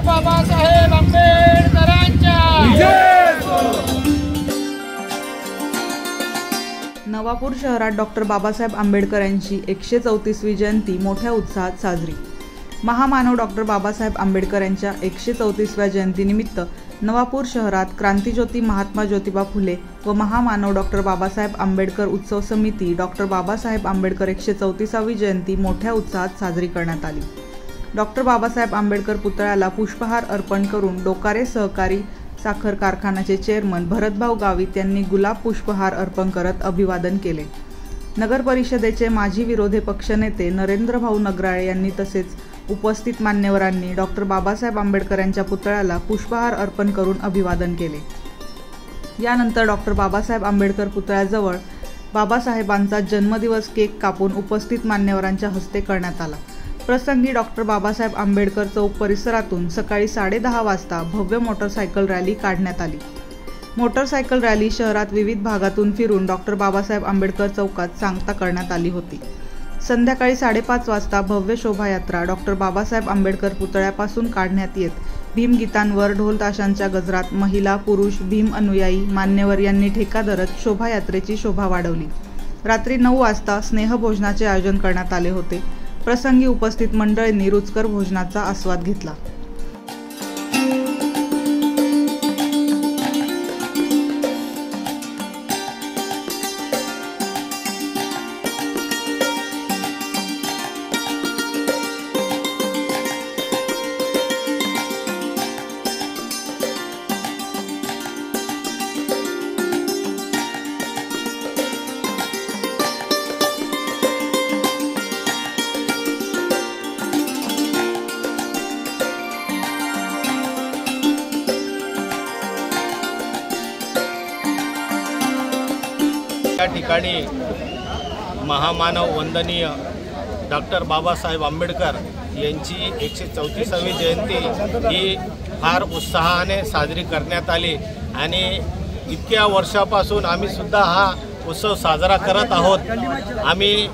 बाबासाहेब आंबेडकरांच्या नवापूर शहरात डॉक्टर बाबासाहेब आंबेडकर यांची 134वी जयंती मोठ्या उत्साहात साजरी। महामानव डॉक्टर बाबासाहेब आंबेडकर यांच्या 134व्या जयंतीनिमित्त नवापूर शहरात क्रांतिज्योती महात्मा ज्योतिबा फुले व महामानव डॉक्टर बाबासाहेब आंबेडकर उत्सव समिती डॉक्टर बाबासाहेब आंबेडकर 134वी जयंती मोठ्या उत्साहात साजरी करण्यात आली। डॉक्टर बाबासाहेब आंबेडकर पुतळ्याला पुष्पहार अर्पण करून डोकारे सहकारी साखर कारखान्याचे चेअरमन भरतभाऊ गावित यांनी गुलाब पुष्पहार अर्पण करत अभिवादन केले। नगर परिषदेचे माजी विरोधी पक्षनेते नरेंद्रभाऊ नगराळे यांनी तसेच उपस्थित मान्यवरांनी डॉक्टर बाबासाहेब आंबेडकर यांच्या पुतळ्याला पुष्पहार अर्पण करून अभिवादन केले। यानंतर डॉक्टर बाबासाहेब आंबेडकर पुतळ्याजवळ बाबासाहेबांचा जन्मदिवस केक कापून उपस्थित मान्यवरांच्या हस्ते करण्यात आला। प्रसंगी डॉक्टर बाबासाहेब आंबेडकर चौक परिसरातून सकाळी 10:30 वाजता भव्य मोटरसायकल रॅली काढण्यात आली। मोटरसायकल रॅली शहरात विविध भागातून फिरून डॉक्टर बाबासाहेब आंबेडकर चौकात सांगता करण्यात आली होती। संध्याकाळी 5:30 वाजता भव्य शोभायात्रा डॉक्टर बाबासाहेब आंबेडकर पुतळ्यापासून काढण्यात येत भीमगीतांवर ढोल ताशांच्या गजरात महिला पुरुष भीम अनुयायी मान्यवर यांनी ठेका धरत शोभायात्रेची शोभा वाढवली। रात्री 9 वाजता स्नेहभोजनाचे आयोजन करण्यात आले होते। प्रसंगी उपस्थित मंडळींनी रुचकर भोजनाचा आस्वाद घेतला। या ठिकाणी महामानव वंदनीय डॉक्टर बाबासाहेब आंबेडकर यांची 134वी जयंती ही फार उत्साहाने साजरी करण्यात आली आणि इतक्या वर्षापासून आम्ही सुद्धा हा उत्सव साजरा करत आहोत। आम्ही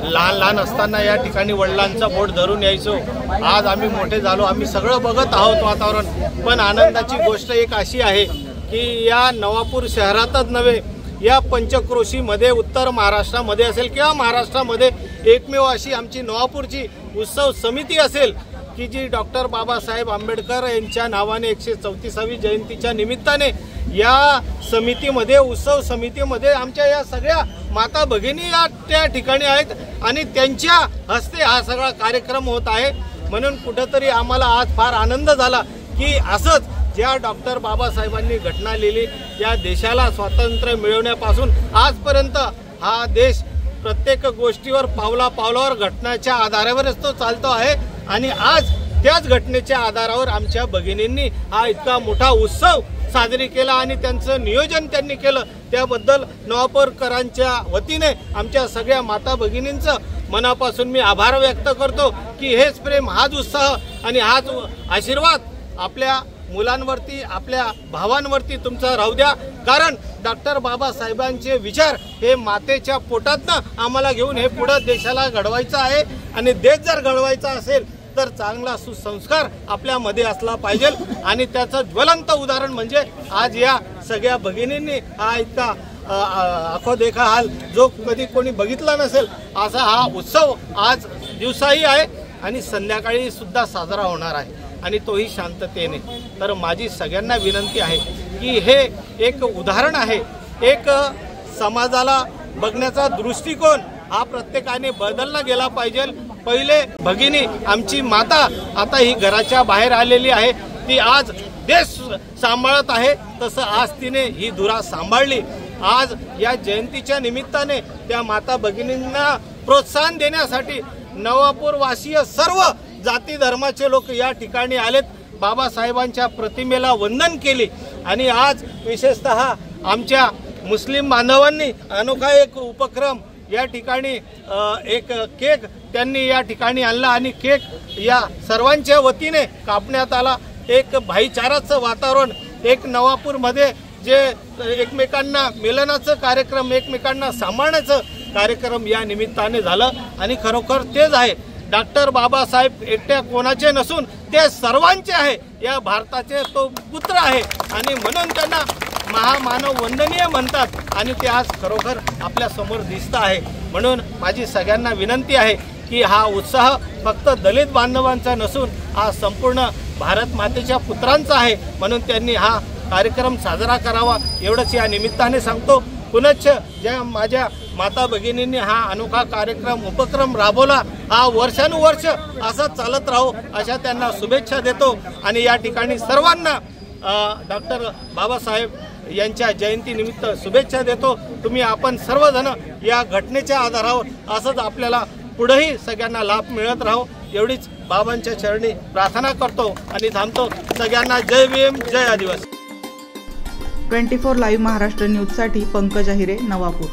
लहान असताना या ठिकाणी वडिलांचा बोट धरून यायचो। आज आम्ही मोठे झालो, आम्ही सगळं बघत आहोत वातावरण। पण आनंदाची गोष्ट एक अशी आहे की या नवापूर शहरातच नव्हे या पंचक्रोशीमध्ये उत्तर महाराष्ट्रामध्ये असेल किंवा महाराष्ट्रामध्ये एकमेव अशी आमची नवापूरची उत्सव समिती असेल की जी डॉक्टर बाबासाहेब आंबेडकर यांच्या नावाने 134वी जयंतीच्या निमित्ताने या समितीमध्ये उत्सव समितीमध्ये आमच्या या सगळ्या माता भगिनी या त्या ठिकाणी आहेत आणि त्यांच्या हस्ते हा सगळा कार्यक्रम होत आहे। म्हणून कुठेतरी आम्हाला आज फार आनंद झाला की असंच ज्या डॉक्टर बाबासाहेबांनी घटना लिहिली, या देशाला स्वातंत्र्य मिळवण्यापासून आजपर्यंत हा देश प्रत्येक गोष्टीवर पावलावर घटनाच्या आधारावरच तो चालतो आहे आणि आज त्याच घटनेच्या आधारावर आमच्या भगिनींनी हा इतका मोठा उत्सव साजरी केला आणि त्यांचं नियोजन त्यांनी केलं। त्याबद्दल नवापूरकरांच्या वतीने आमच्या सगळ्या माता भगिनींचं मनापासून मी आभार व्यक्त करतो की हेच प्रेम, हाच उत्साह आणि हाच आशीर्वाद आपल्या मुलांवरती आपल्या भावांवरती तुमचा राहू द्या। कारण डॉक्टर बाबासाहेबांचे विचार हे मातेच्या पोटातनं आम्हाला घेऊन हे पुढे देशाला घडवायचं आहे आणि देश जर घडवायचा असेल तर चांगला सुसंस्कार आपल्यामध्ये असला पाहिजे आणि त्याचं ज्वलंत उदाहरण म्हणजे आज या सगळ्या भगिनींनी हा इतका आखो देखा हाल जो कधी कोणी बघितला नसेल असा हा उत्सव आज दिवसाही आहे आणि संध्याकाळी सुद्धा साजरा होणार आहे आणि तोही शांततेने। तर माझी सगळ्यांना विनंती आहे की हे एक उदाहरण आहे, एक समाजाला बघण्याचा दृष्टिकोन हा प्रत्येकाने बदलला गेला पाहिजे। पहिले भगिनी आमची माता आता ही घराच्या बाहेर आलेली आहे, ती आज देश सांभाळत आहे, तसं आज तिने ही धुरा सांभाळली। आज या जयंतीच्या निमित्ताने त्या माता भगिनींना प्रोत्साहन देण्यासाठी नवापूर वासीय सर्व जाती धर्माचे लोक या ठिकाणी आलेत, बाबासाहेबांच्या प्रतिमेला वंदन केले आणि आज विशेषतः आमच्या मुस्लिम बांधवांनी अनोखा एक उपक्रम या ठिकाणी एक केक त्यांनी या ठिकाणी आणला आणि केक या सर्वांच्या वतीने कापण्यात आला। एक भाईचाराचं वातावरण, एक नवापूरमध्ये जे एकमेकांना मिलनाचं कार्यक्रम, एकमेकांना सांभाळण्याचं कार्यक्रम या निमित्ताने झालं आणि खरोखर तेच आहे डॉक्टर बाबासाहेब एकट्या कोणाचे नसून ते सर्वांचे आहे, या भारताचे तो पुत्र आहे आणि म्हणून त्यांना महामानव वंदनीय म्हणतात आणि ते आज खरोखर आपल्या समोर दिसत आहे। म्हणून माझी सगळ्यांना विनंती आहे की हा उत्साह फक्त दलित बांधवांचा नसून हा संपूर्ण भारत मातेच्या पुत्रांचा आहे, म्हणून त्यांनी हा कार्यक्रम साजरा करावा एवढंच या निमित्ताने सांगतो। पुनश्च ज्या माझ्या माता भगिनींनी हा अनोखा उपक्रम राबवला, हा वर्षानुवर्ष असा चालत राहो अशा त्यांना शुभेच्छा देतो आणि या ठिकाणी सर्वांना डॉक्टर बाबासाहेब यांच्या जयंतीनिमित्त शुभेच्छा देतो। तुम्ही आपण सर्वजण या घटनेच्या आधारावर असंच आपल्याला पुढेही सगळ्यांना लाभ मिळत राहो एवढीच बाबांच्या चरणी प्रार्थना करतो आणि थांबतो। सगळ्यांना जय भीम, जय आदिवासी। 24 लाईव्ह महाराष्ट्र न्यूजसाठी पंकज अहिरे, नवापूर।